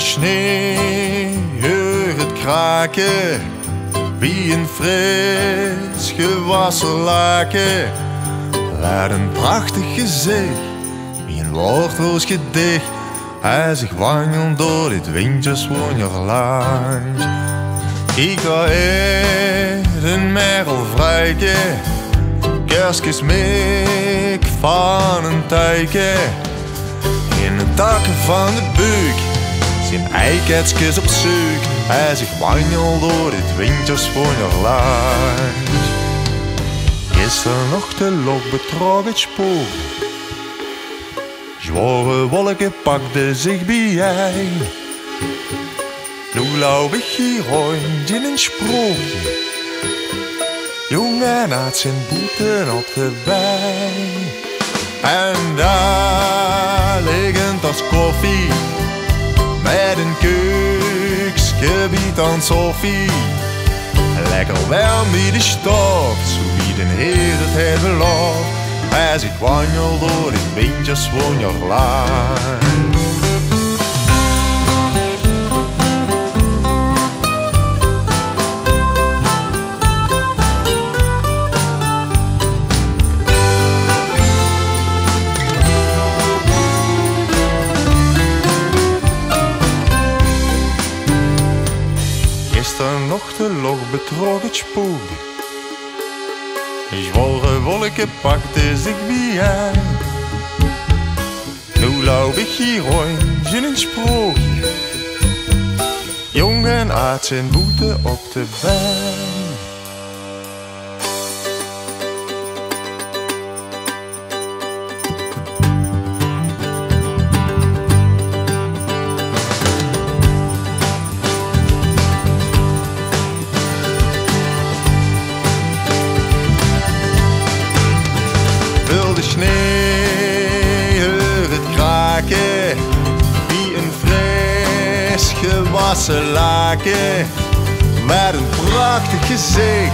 sneeuw, hoor het kraken, wie een fris gewassen laken. Laat een prachtig gezicht, wie een woordloos gedicht. Hij zich wandelt door dit winterswonderland. Ik ga een merel vrijken, kerstjes meek van een tijken. In de takken van de buik zijn eiketsjes op zoek. Hij zich wandelt door dit winterswonderland. Gisteren nog de lok betrok het spoor. Zware wolken pakten zich bij. Nu loop ik hier rond in een sprookje. Jongen had zijn boeten op de wei. En daar liggen tas koffie met een keuksgebied aan Sophie. Lekker warm wie de stof, zo wie de Heer het heeft beloofd. Hij zich wandelt door dit winterswonderland. Gisteren nog de log betrok het spoor. Zware wolken pakten zich bij. Nu loop ik hier rond in een sprookje. Jongen had zijn boete op de wei. De sneeuw, het kraken, wie een fris gewassen laken. Met een prachtig gezicht,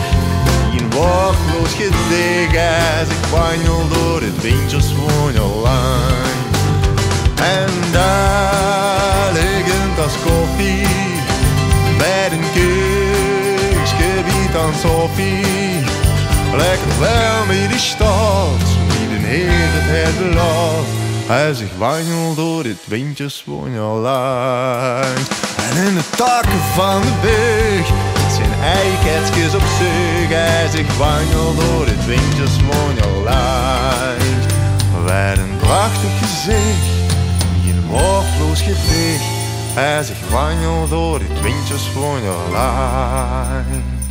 wie een woordloos gedicht. Hij zich wandelt door het winterswonderland. En daar liggen tas koffie, met een keuksgebied aan Sophie. Lekker warm in de stad, Heer het heeft beloofd. Hij zich wandelt door dit winterswonderland. En in de takken van de berg zijn eiketsjes op zich. Hij zich wandelt door dit winterswonderland. Met een prachtig gezicht, wie een woordloos gedicht. Hij zich wandelt door dit winterswonderland.